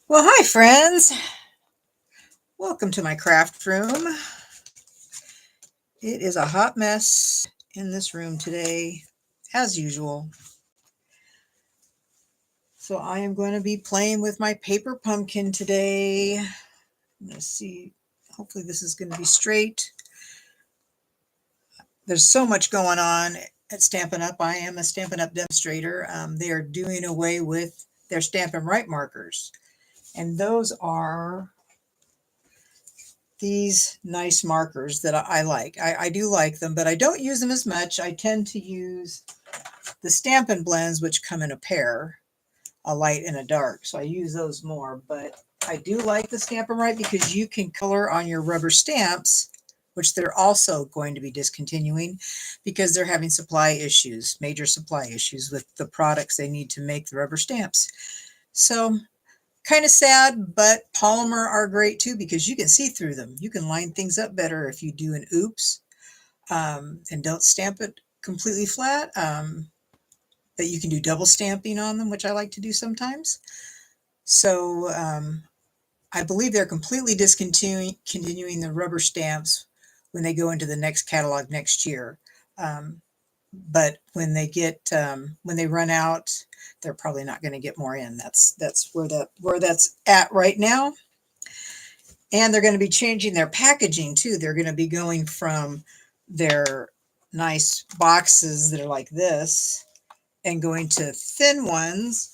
Well, hi, friends. Welcome to my craft room. It is a hot mess in this room today, as usual. So I am going to be playing with my paper pumpkin today. I'm going to see. Hopefully this is going to be straight. There's so much going on at Stampin' Up. I am a Stampin' Up demonstrator. They are doing away with their Stampin' Right markers. And those are these nice markers that I like. I do like them, but I don't use them as much. I tend to use the Stampin' Blends, which come in a pair, a light and a dark. So I use those more, but I do like the Stampin' Right because you can color on your rubber stamps, which they're also going to be discontinuing because they're having supply issues, major supply issues with the products they need to make the rubber stamps. So kind of sad, but polymer are great too because you can see through them. You can line things up better if you do an oops and don't stamp it completely flat. That you can do double stamping on them, which I like to do sometimes. So I believe they're completely discontinuing the rubber stamps when they go into the next catalog next year. But when they when they run out, they're probably not going to get more in. That's where that's at right now. And they're going to be changing their packaging too. They're going to be going from their nice boxes that are like this and going to thin ones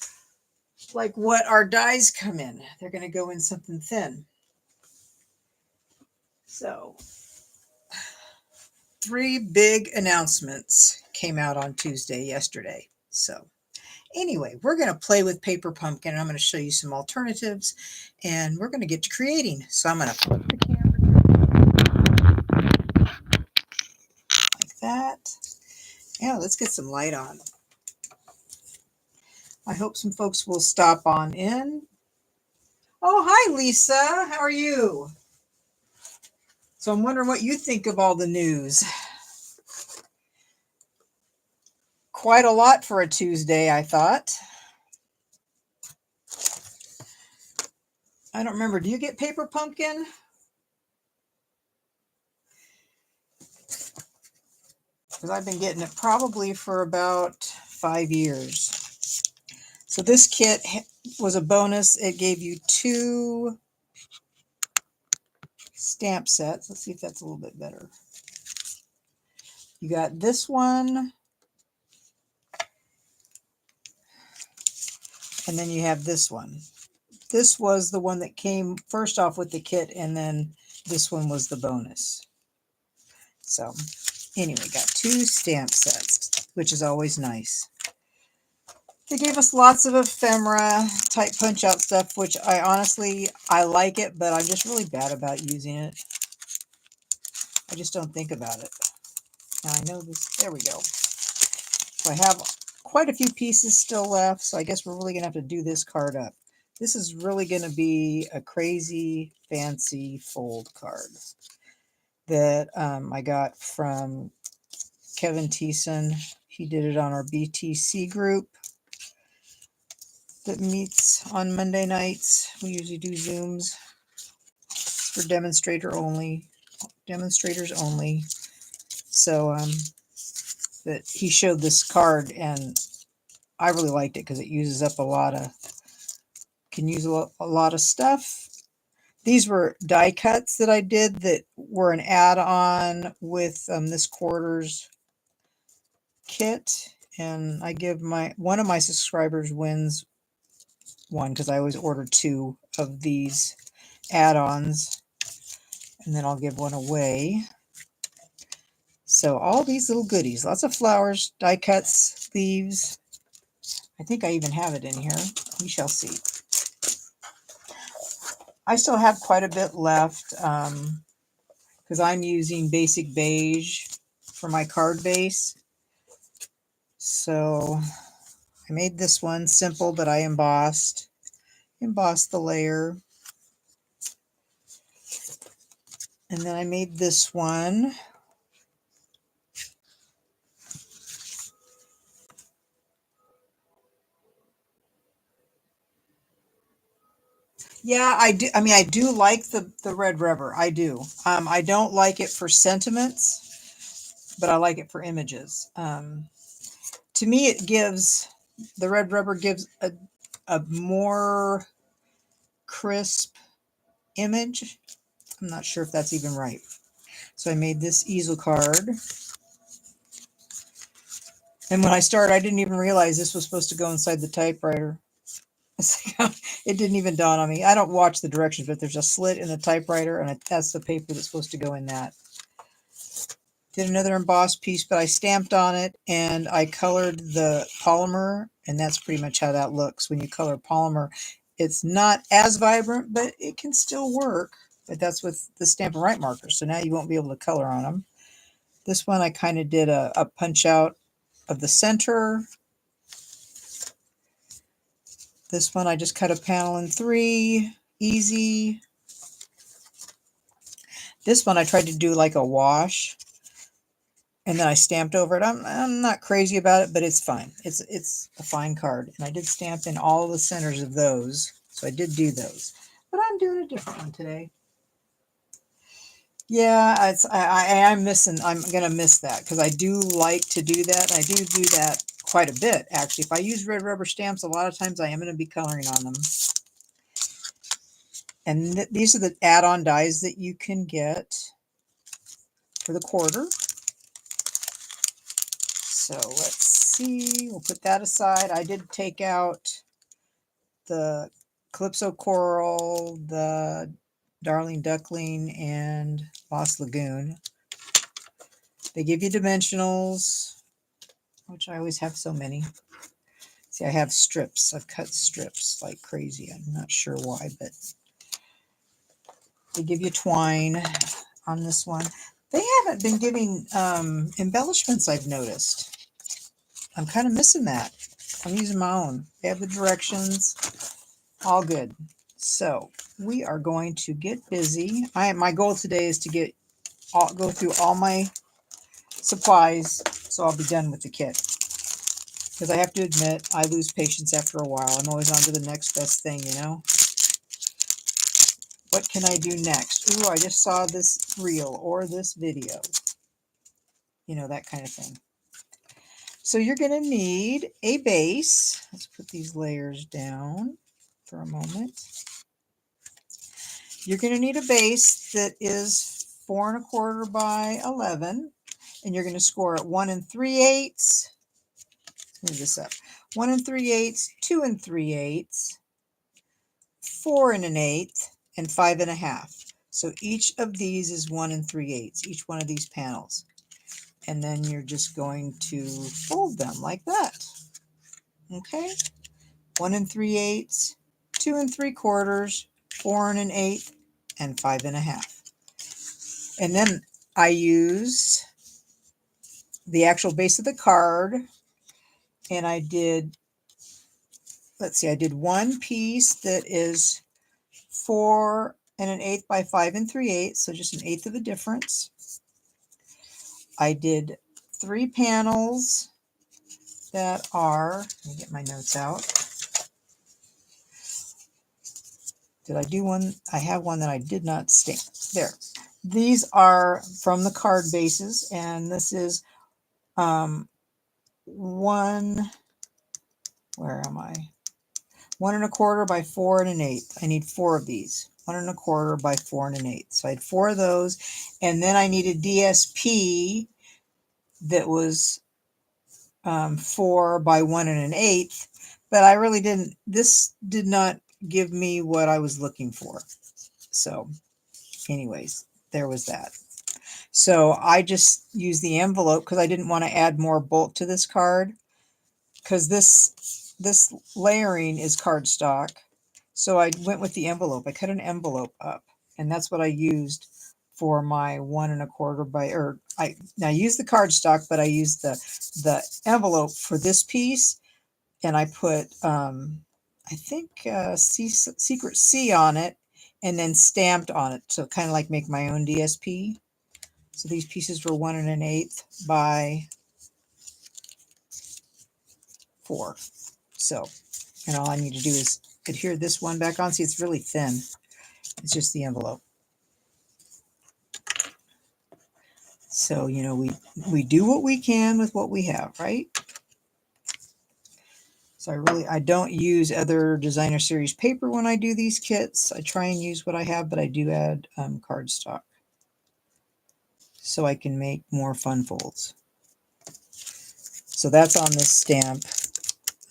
like what our dies come in. They're going to go in something thin. So 3 big announcements came out on yesterday. So anyway, we're going to play with paper pumpkin, and I'm going to show you some alternatives, and we're going to get to creating. So I'm going to flip the camera like that. Yeah, let's get some light on. I hope some folks will stop on in. Oh, hi, Lisa. How are you? So I'm wondering what you think of all the news. Quite a lot for a Tuesday, I thought. I don't remember. Do you get paper pumpkin? Because I've been getting it probably for about 5 years. So this kit was a bonus. It gave you 2 stamp sets. Let's see if that's a little bit better. You got this one. And then you have this one. This was the one that came first off with the kit, and then this one was the bonus. So anyway, got 2 stamp sets, which is always nice. They gave us lots of ephemera type punch out stuff, which I like it, but I'm just really bad about using it. I just don't think about it. Now I know this, there we go. So I have quite a few pieces still left, so I guess we're really going to have to do this card up. This is really going to be a crazy fancy fold card that I got from Kevin Theesen. He did it on our BTC group that meets on Monday nights. We usually do Zooms for demonstrators only. So that he showed this card, and I really liked it because it uses up can use a lot of stuff. These were die cuts that I did that were an add-on with this quarters kit, and I give one of my subscribers wins one because I always order 2 of these add-ons, and then I'll give one away. So all these little goodies, lots of flowers, die cuts, leaves. I think I even have it in here. We shall see. I still have quite a bit left because I'm using basic beige for my card base. So I made this one simple, but I embossed the layer. And then I made this one. Yeah, I do. I mean, I do like the red rubber. I do. I don't like it for sentiments, but I like it for images. To me, it gives the red rubber gives a more crisp image. I'm not sure if that's even right. So I made this easel card. And when I started, I didn't even realize this was supposed to go inside the typewriter. It didn't even dawn on me. I don't watch the directions, but there's a slit in the typewriter, and that's the paper that's supposed to go in that. Did another embossed piece, but I stamped on it, and I colored the polymer, and that's pretty much how that looks. When you color polymer, it's not as vibrant, but it can still work. But that's with the Stampin' Write markers, so now you won't be able to color on them. This one I kind of did a punch out of the center. This one I just cut a panel in 3, easy. This one I tried to do like a wash, and then I stamped over it. I'm not crazy about it, but it's fine. It's a fine card, and I did stamp in all the centers of those, so I did do those. But I'm doing a different one today. Yeah, I'm missing. I'm gonna miss that because I do like to do that. I do that quite a bit actually. If I use red rubber stamps, a lot of times I am going to be coloring on them. And these are the add-on dies that you can get for the quarter. So let's see. We'll put that aside. I did take out the Calypso Coral, the Darling Duckling, and Lost Lagoon. They give you dimensionals, which I always have so many. See, I have strips. I've cut strips like crazy. I'm not sure why, but they give you twine on this one. They haven't been giving embellishments, I've noticed. I'm kind of missing that. I'm using my own. They have the directions. All good. So we are going to get busy. My goal today is to go through all my supplies, so I'll be done with the kit. Because I have to admit, I lose patience after a while. I'm always on to the next best thing, you know. What can I do next? Ooh, I just saw this reel or this video. You know, that kind of thing. So you're going to need a base. Let's put these layers down for a moment. You're going to need a base that is 4 1/4 by 11, and you're going to score at 1 3/8. Move this up. 1 3/8, 2 3/8, 4 1/8, and 5 1/2. So each of these is 1 3/8, each one of these panels. And then you're just going to fold them like that. Okay? 1 3/8, 2 3/4, 4 1/8, and 5 1/2. And then I used the actual base of the card, and I did, let's see, I did one piece that is 4 1/8 by 5 3/8, so just 1/8 of a difference. I did 3 panels that are, let me get my notes out. Did I do one? I have one that I did not stamp. There. These are from the card bases, and this is one, where am I? 1 1/4 by 4 1/8. I need 4 of these. 1 1/4 by 4 1/8. So I had 4 of those, and then I needed DSP that was 4 by 1 1/8, but I really didn't. This did not give me what I was looking for. So, anyways, there was that. So I just used the envelope because I didn't want to add more bulk to this card, because this layering is cardstock. So I went with the envelope. I cut an envelope up, and that's what I used for my 1 1/4 by, or I used the cardstock, but I used the envelope for this piece, and I put I think Secret C on it, and then stamped on it, so kind of like make my own DSP. So these pieces were 1 1/8 by 4. So, and all I need to do is adhere this one back on. See, it's really thin. It's just the envelope. So, you know, we do what we can with what we have, right? So I don't use other designer series paper when I do these kits. I try and use what I have, but I do add cardstock so I can make more fun folds. So that's on this stamp.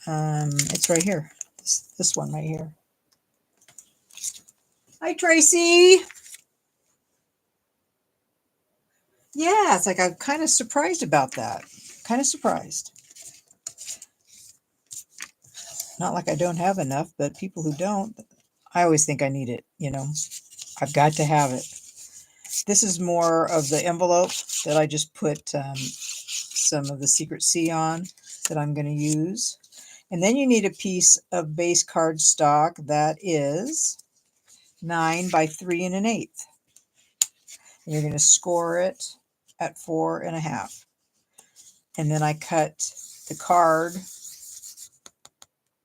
It's right here. This one right here. Hi, Tracy. Yeah, it's like I'm kind of surprised about that. Kind of surprised. Not like I don't have enough, but people who don't, I always think I need it, you know. I've got to have it. This is more of the envelope that I just put some of the Secret C on that I'm going to use. And then you need a piece of base cardstock that is 9 by 3 1/8. And you're going to score it at 4 1/2. And then I cut the card.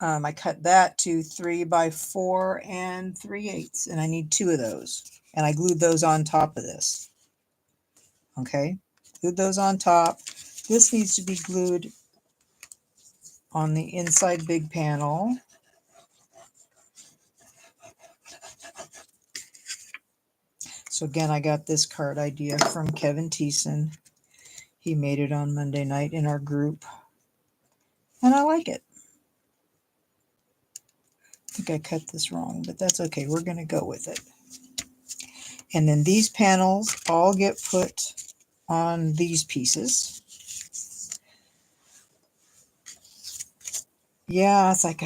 I cut that to 3 by 4 3/8, and I need 2 of those. And I glued those on top of this. Okay, glued those on top. This needs to be glued on the inside big panel. So again, I got this card idea from Kevin Theesen. He made it on Monday night in our group, and I like it. I think I cut this wrong, but that's okay. We're going to go with it. And then these panels all get put on these pieces. Yeah, it's like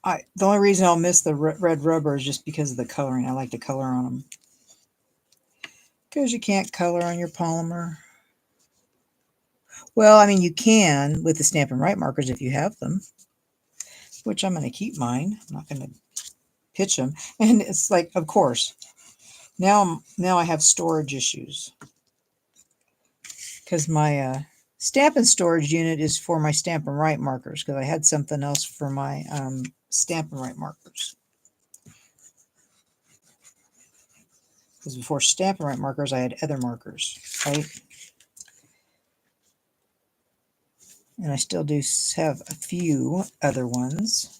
the only reason I'll miss the red rubber is just because of the coloring. I like to color on them. Because you can't color on your polymer. Well, I mean, you can with the Stampin' Write markers if you have them, which I'm going to keep mine. I'm not going to pitch them. And it's like, of course, now I have storage issues. Because my Stampin' storage unit is for my Stampin' Write markers, because I had something else for my Stampin' Write markers. Because before Stampin' Write markers, I had other markers, right? And I still do have a few other ones.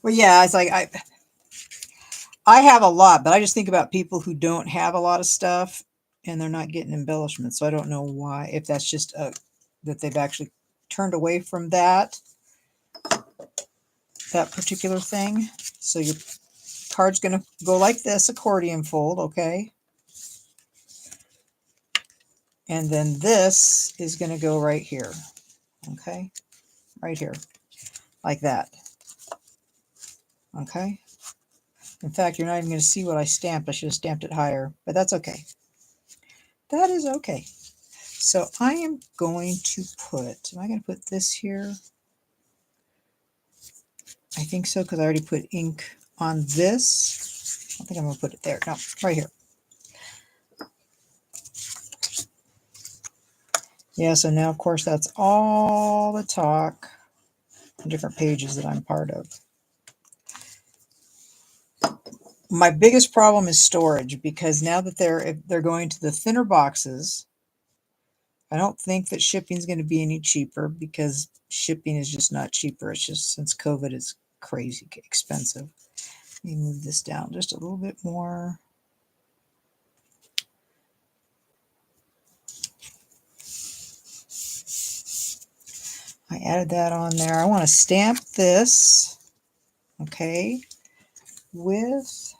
Well, yeah, it's like I have a lot, but I just think about people who don't have a lot of stuff and they're not getting embellishments. So I don't know why, if that's just that they've actually turned away from that particular thing. So your card's going to go like this, accordion fold, okay? And then this is going to go right here, okay? Right here, like that, okay? In fact, you're not even going to see what I stamped. I should have stamped it higher, but that's okay. That is okay. So I am going to put, am I going to put this here? I think so, because I already put ink on this. I think I'm going to put it there. No, right here. Yeah, so now, of course, that's all the talk on different pages that I'm part of. My biggest problem is storage, because now that they're going to the thinner boxes, I don't think that shipping is going to be any cheaper, because shipping is just not cheaper. It's just, since COVID, it's crazy expensive. Let me move this down just a little bit more. I added that on there. I want to stamp this, okay, with,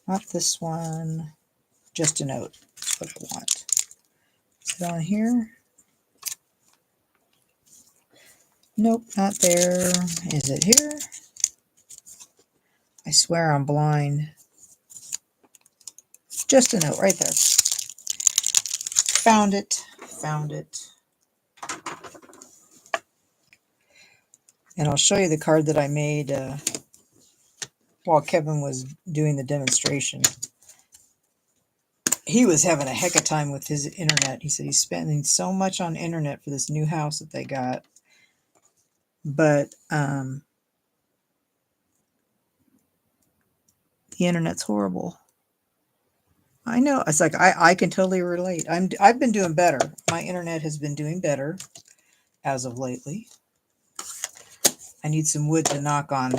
not this one, just a note. That's what I want. Is it on here? Nope, not there. Is it here? I swear I'm blind. Just a note right there. Found it. Found it. And I'll show you the card that I made while Kevin was doing the demonstration. he was having a heck of time with his internet. He said he's spending so much on internet for this new house that they got. But the internet's horrible. I know. It's like I can totally relate. I've been doing better. My internet has been doing better as of lately. I need some wood to knock on.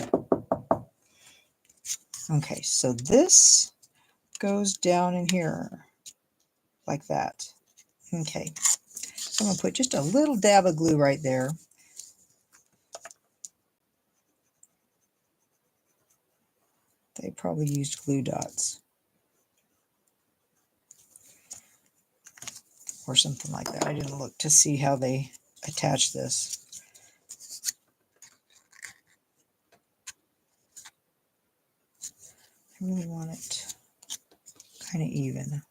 Okay, so this goes down in here like that. Okay, so I'm going to put just a little dab of glue right there. They probably used glue dots or something like that. I didn't look to see how they attach this. I really want it kind of even.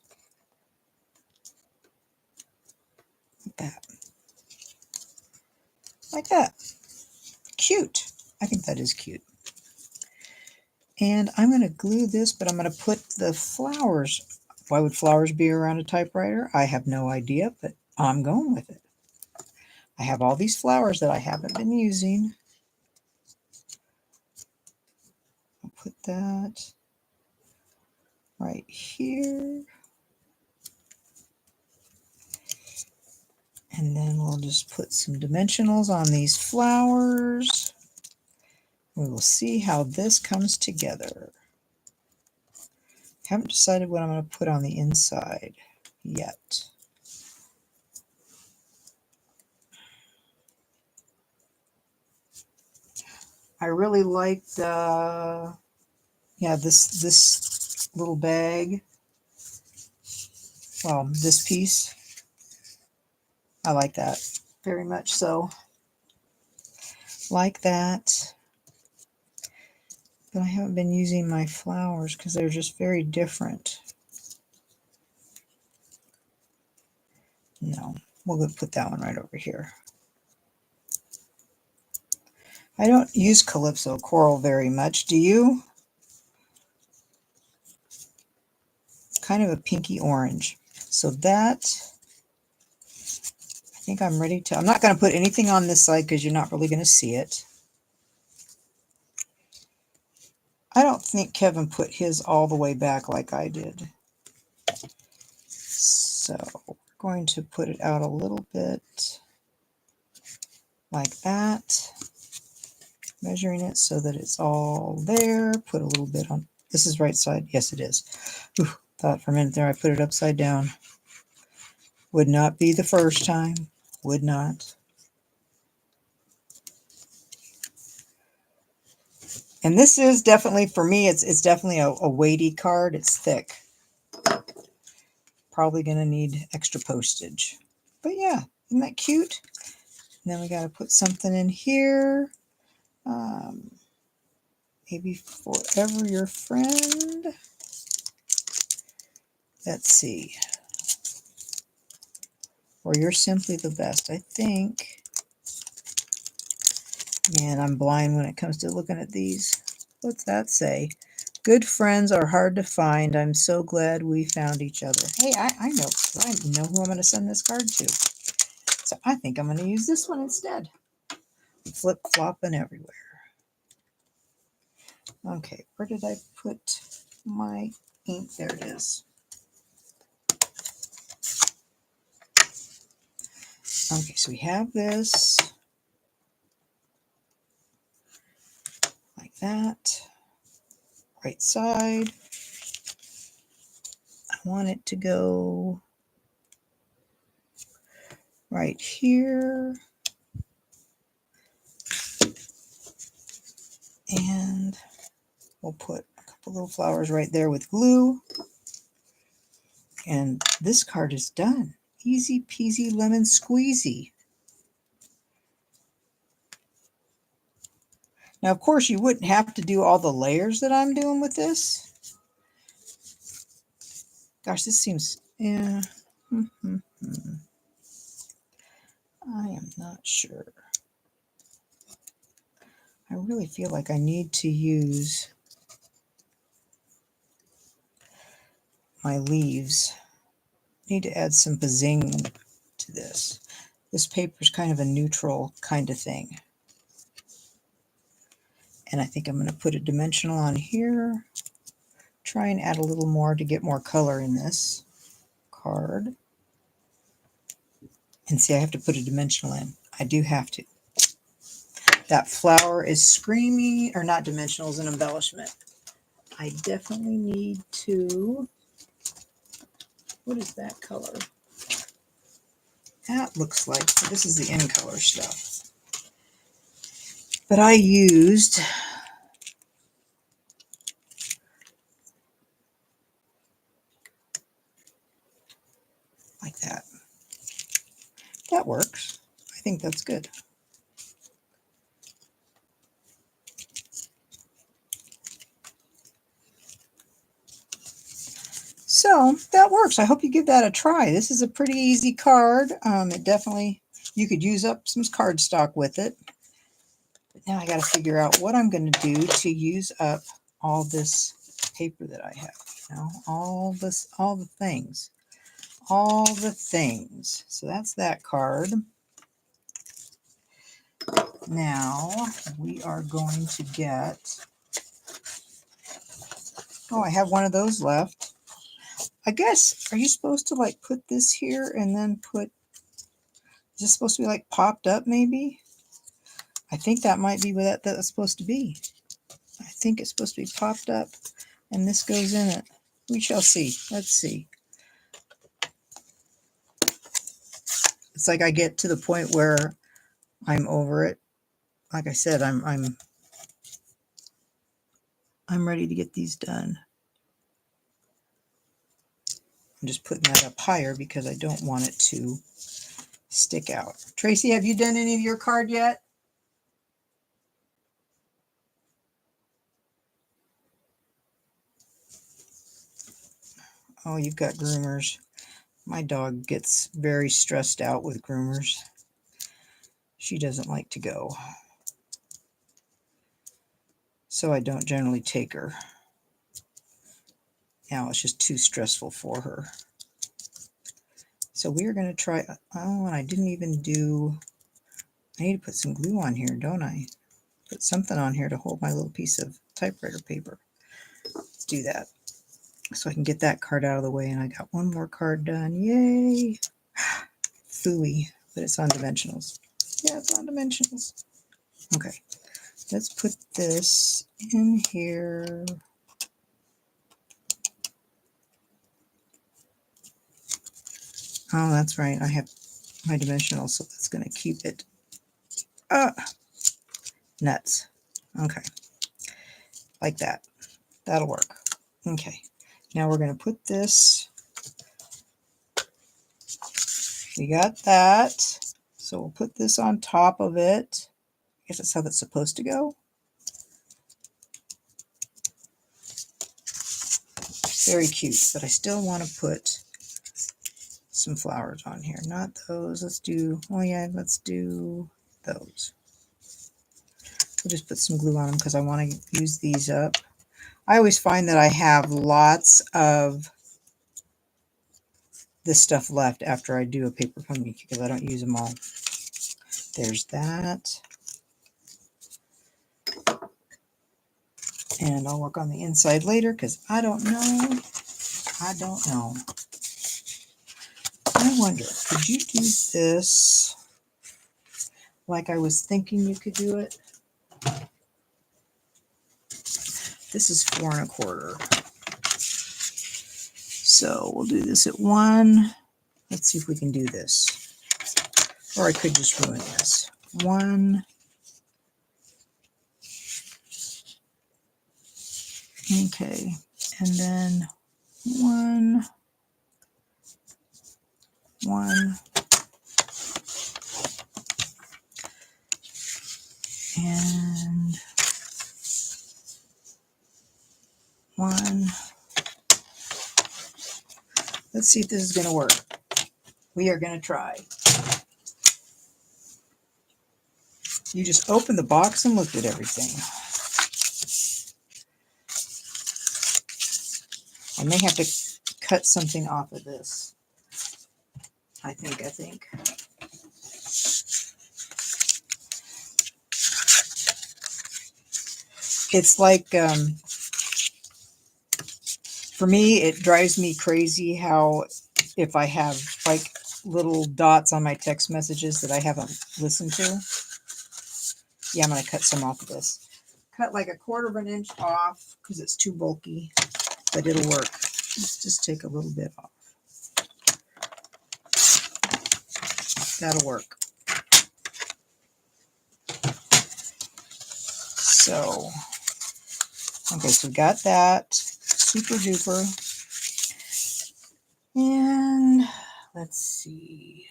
Like that. Like that. Cute. I think that is cute. And I'm going to glue this, but I'm going to put the flowers. Why would flowers be around a typewriter? I have no idea, but I'm going with it. I have all these flowers that I haven't been using. I'll put that right here. And then we'll just put some dimensionals on these flowers. We will see how this comes together. Haven't decided what I'm going to put on the inside yet. I really like the, yeah, this little bag. Well, this piece. I like that very much so. Like that. But I haven't been using my flowers because they're just very different. No, we'll go put that one right over here. I don't use Calypso coral very much. Do you? Kind of a pinky orange. So that, I think I'm ready to, I'm not going to put anything on this side because you're not really going to see it. I don't think Kevin put his all the way back like I did. So we're going to put it out a little bit like that. Measuring it so that it's all there. Put a little bit on. This is right side. Yes, it is. Ooh, thought for a minute there I put it upside down. Would not be the first time. Would not. And this is definitely, for me, it's definitely a weighty card. It's thick. Probably going to need extra postage. But yeah, isn't that cute? And then we got to put something in here. Maybe forever your friend. Let's see. Or you're simply the best, I think. Man, I'm blind when it comes to looking at these. What's that say? Good friends are hard to find. I'm so glad we found each other. Hey, I know who I'm going to send this card to. So I think I'm going to use this one instead. Flip-flopping everywhere. Okay, where did I put my ink? There it is. Okay, so we have this. Like that. Right side. I want it to go right here. And we'll put a couple little flowers right there with glue. And this card is done. Easy peasy lemon squeezy. Now, of course, you wouldn't have to do all the layers that I'm doing with this. Gosh, this seems, yeah. I am not sure. I really feel like I need to use my leaves need to add some bazing to this. This paper is kind of a neutral kind of thing. And I think I'm going to put a dimensional on here. Try and add a little more to get more color in this card. And see, I have to put a dimensional in. I do have to. That flower is screaming, or not dimensional, is an embellishment. I definitely need to, what is that color? That looks like, this is the in color stuff. But I used like that. That works. I think that's good. So that works. I hope you give that a try. This is a pretty easy card. It definitely, you could use up some cardstock with it. But now I got to figure out what I'm going to do to use up all this paper that I have. You know, all the things. All the things. So that's that card. Now we are going to get, oh, I have one of those left. I guess, are you supposed to like put this here and then put, is this supposed to be like popped up maybe? I think that might be what that's supposed to be. I think it's supposed to be popped up and this goes in it. We shall see. Let's see. It's like I get to the point where I'm over it. Like I said, I'm ready to get these done. I'm just putting that up higher because I don't want it to stick out. Tracy, have you done any of your card yet? Oh, you've got groomers. My dog gets very stressed out with groomers. She doesn't like to go. So I don't generally take her. Now it's just too stressful for her. So we are going to try, oh, and I didn't even do, I need to put some glue on here, don't I? Put something on here to hold my little piece of typewriter paper. Let's do that. So I can get that card out of the way, and I got one more card done. Yay! Phooey, but it's on dimensionals. Yeah, it's on dimensionals. Okay, let's put this in here. Oh, that's right. I have my dimensionals, so that's going to keep it. Nuts. Okay, like that. That'll work. Okay, now we're going to put this. We got that. So we'll put this on top of it. I guess that's how that's supposed to go. Very cute, but I still want to put some flowers on here. Not those. Let's do, oh yeah, let's do those. We'll just put some glue on them because I want to use these up. I always find that I have lots of this stuff left after I do a paper pumpkin because I don't use them all. There's that. And I'll work on the inside later because I don't know. I don't know. I wonder, could you do this like I was thinking you could do it? This is 4 1/4. So we'll do this at 1. Let's see if we can do this. Or I could just ruin this. 1. Okay. And then 1. 1. And 1. Let's see if this is going to work. We are going to try. You just opened the box and looked at everything. I may have to cut something off of this. I think. It's like, for me, it drives me crazy how if I have like little dots on my text messages that I haven't listened to. Yeah, I'm going to cut some off of this. Cut like 1/4 of an inch off because it's too bulky, but it'll work. Let's just take a little bit off. That'll work. So, okay, so we got that. Super duper. And let's see.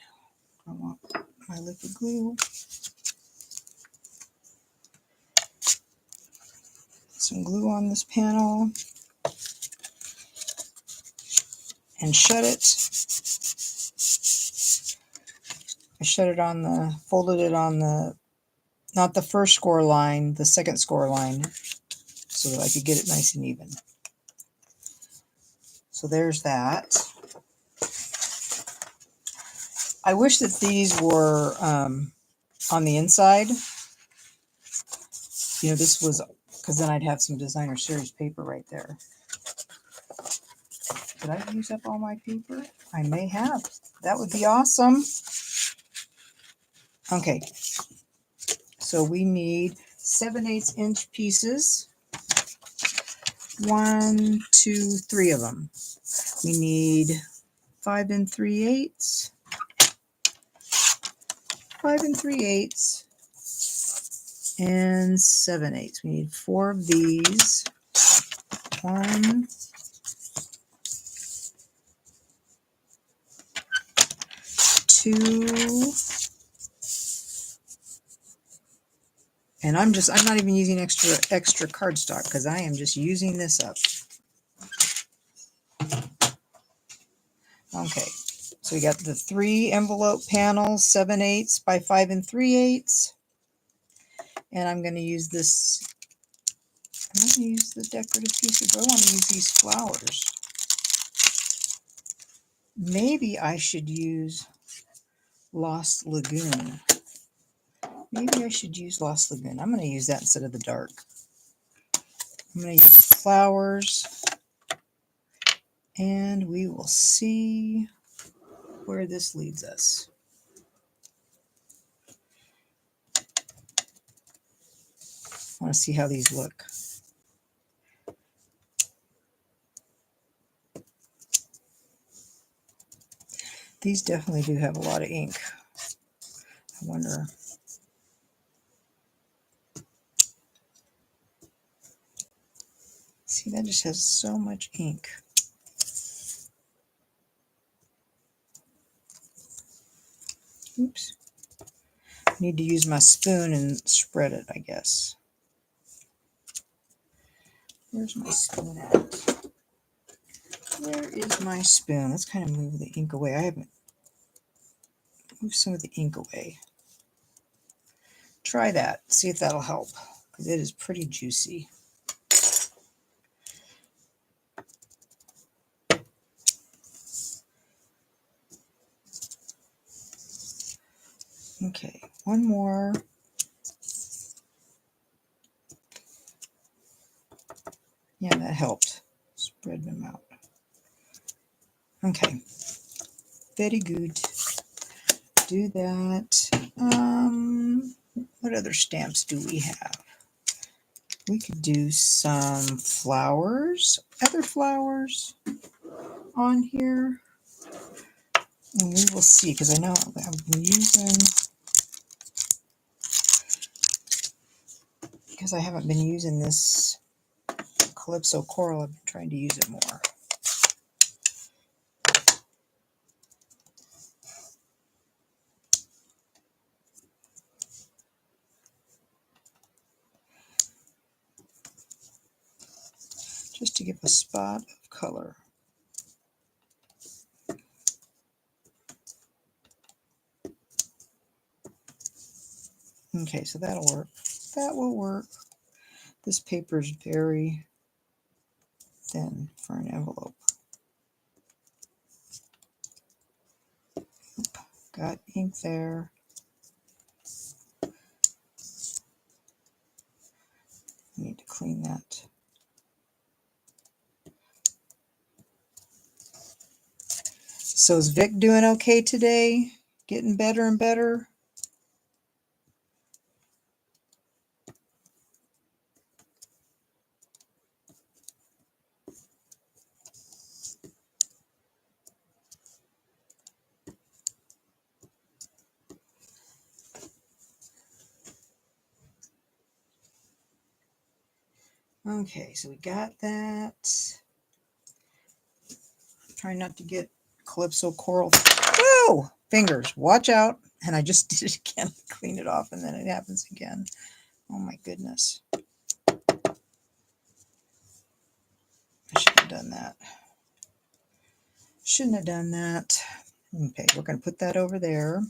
I want my liquid glue. Some glue on this panel. And shut it. I shut it on the, folded it on the, not the first score line, the second score line, so that I could get it nice and even. So there's that. I wish that these were on the inside. You know, this was, because then I'd have some designer series paper right there. Did I use up all my paper? I may have. That would be awesome. Okay. So we need 7/8 inch pieces. 1, 2, 3 of them. We need 5 3/8. 5 3/8. And 7/8. We need 4 of these. 1, 2, and I'm not even using extra cardstock because I am just using this up. Okay, so we got the 3 envelope panels, 7/8 by 5 3/8, and I'm going to use this. I'm going to use the decorative pieces. I want to use these flowers. Maybe I should use Lost Lagoon. Maybe I should use Lost Lagoon. I'm going to use that instead of the dark. I'm going to use flowers, and we will see where this leads us. I want to see how these look. These definitely do have a lot of ink. I wonder. See, that just has so much ink. Oops. I need to use my spoon and spread it, I guess. Where's my spoon at? Where is my spoon? Let's kind of move the ink away. I haven't moved some of the ink away. Try that. See if that'll help, because it is pretty juicy. Okay, one more. Yeah, that helped. Spread them out. Okay, very good. Do that. What other stamps do we have? We could do some flowers, other flowers on here. And we will see, because I know I've been using, because I haven't been using this Calypso Coral, I've been trying to use it more. Just to give a spot of color. Okay, so that'll work. That will work. This paper is very thin for an envelope. got ink there. I need to clean that. So is Vic doing okay today? Getting better and better? Okay, so we got that. Trying not to get Calypso coral. Whoa! Fingers, watch out. And I just did it again. Clean it off and then it happens again. Oh my goodness. I should have done that. Shouldn't have done that. Okay, we're going to put that over there.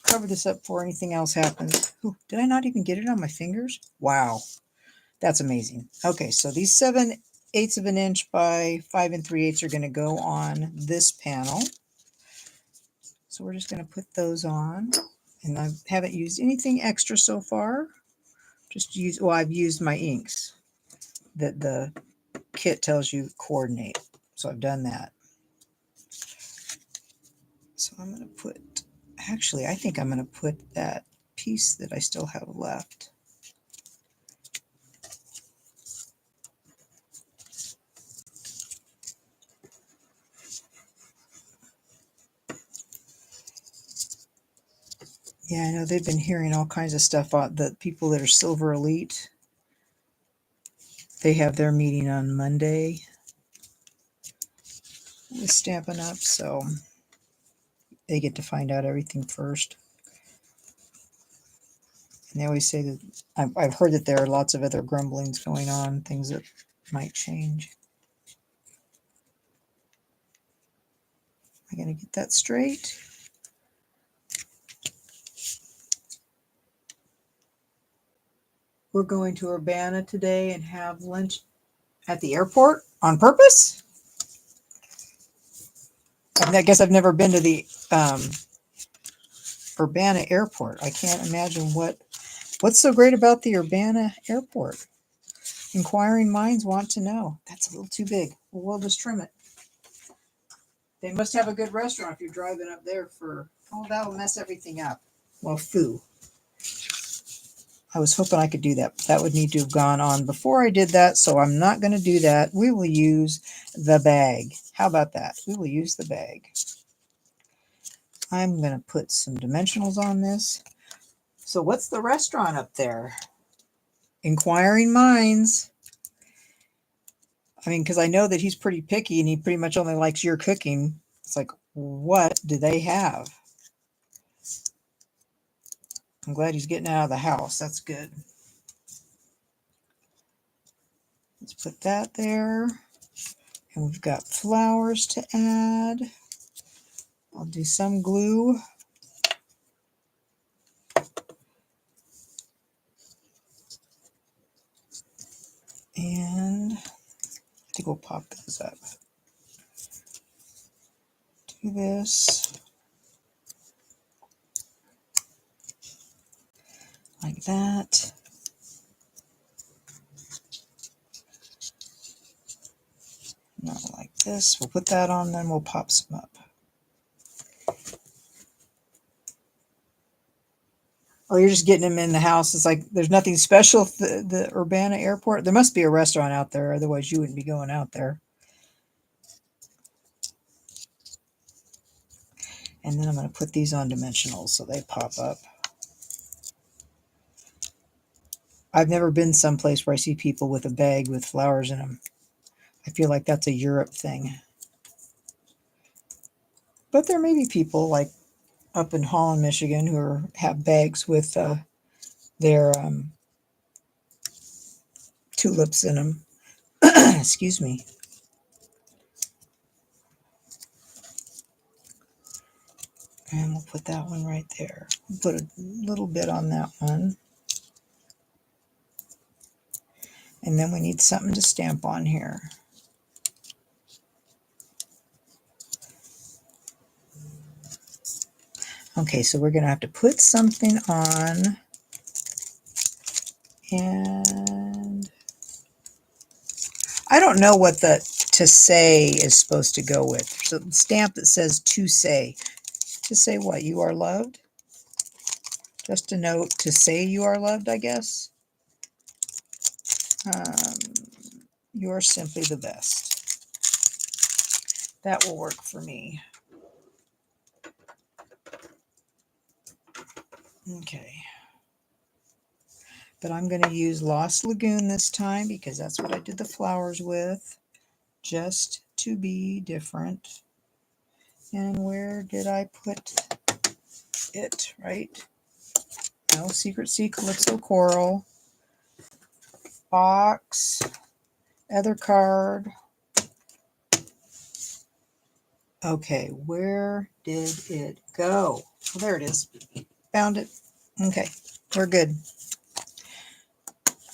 Cover this up before anything else happens. Ooh, did I not even get it on my fingers? Wow. That's amazing. Okay, so these 7/8 of an inch by 5 3/8 are going to go on this panel. So we're just going to put those on. And I haven't used anything extra so far. Well, I've used my inks that the kit tells you coordinate. So I've done that. So I'm going to put, actually, I think I'm going to put that piece that I still have left. Yeah, I know they've been hearing all kinds of stuff on the people that are Silver Elite. They have their meeting on Monday with Stampin' Up, so they get to find out everything first. And they always say that I've heard that there are lots of other grumblings going on, things that might change. Am I going to get that straight? We're going to Urbana today and have lunch at the airport on purpose? I guess I've never been to the Urbana airport. I can't imagine what's so great about the Urbana airport. Inquiring minds want to know. That's a little too big. Well, we'll just trim it. They must have a good restaurant if you're driving up there for, oh, that'll mess everything up. Well, foo. I was hoping I could do that, but that would need to have gone on before I did that, so I'm not going to do that. We will use the bag. How about that? We will use the bag. I'm going to put some dimensionals on this. So what's the restaurant up there? Inquiring minds. I mean, because I know that he's pretty picky and he pretty much only likes your cooking. It's like, what do they have? I'm glad he's getting out of the house. That's good. Let's put that there. And we've got flowers to add. I'll do some glue. And I think we'll pop those up. Do this. Like that. Not like this. We'll put that on, then we'll pop some up. Oh, you're just getting them in the house. It's like there's nothing special at the Urbana airport. There must be a restaurant out there, otherwise you wouldn't be going out there. And then I'm going to put these on dimensionals so they pop up. I've never been someplace where I see people with a bag with flowers in them. I feel like that's a Europe thing. But there may be people like up in Holland, Michigan, who have bags with their tulips in them. Excuse me. And we'll put that one right there. We'll put a little bit on that one. And then we need something to stamp on here. Okay, so we're going to have to put something on, and I don't know what the to say is supposed to go with. So the stamp that says to say. To say what? You are loved? Just a note to say you are loved, I guess. You are simply the best. That will work for me. Okay. But I'm going to use Lost Lagoon this time because that's what I did the flowers with. Just to be different. And where did I put it? Right? No, Secret Sea Calypso Coral. Box. Other card. Okay, where did it go? Oh, there it is. Found it. Okay, we're good.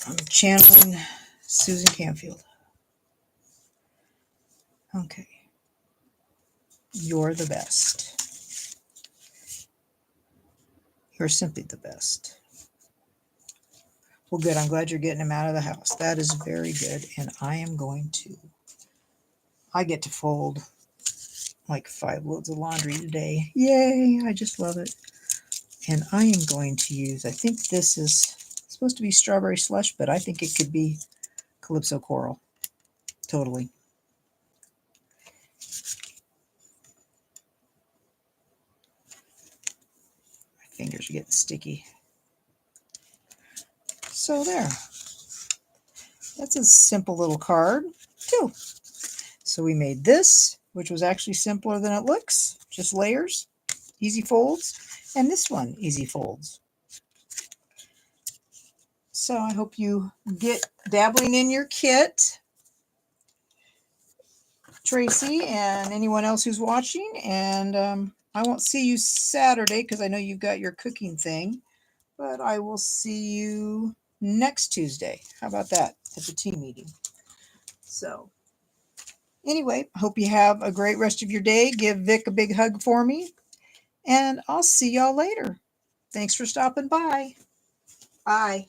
I'm channeling Susan Canfield. Okay. You're the best. You're simply the best. Well, good. I'm glad you're getting him out of the house. That is very good. And I am going to, I get to fold like 5 loads of laundry today. Yay. I just love it. And I am going to use, I think this is supposed to be Strawberry Slush, but I think it could be Calypso Coral. Totally. My fingers are getting sticky. So there. That's a simple little card, too. So we made this, which was actually simpler than it looks. Just layers, easy folds. And this one, easy folds. So I hope you get dabbling in your kit, Tracy, and anyone else who's watching. And I won't see you Saturday because I know you've got your cooking thing. But I will see you next Tuesday. How about that? At the team meeting. So anyway, I hope you have a great rest of your day. Give Vic a big hug for me. And I'll see y'all later. Thanks for stopping by. Bye.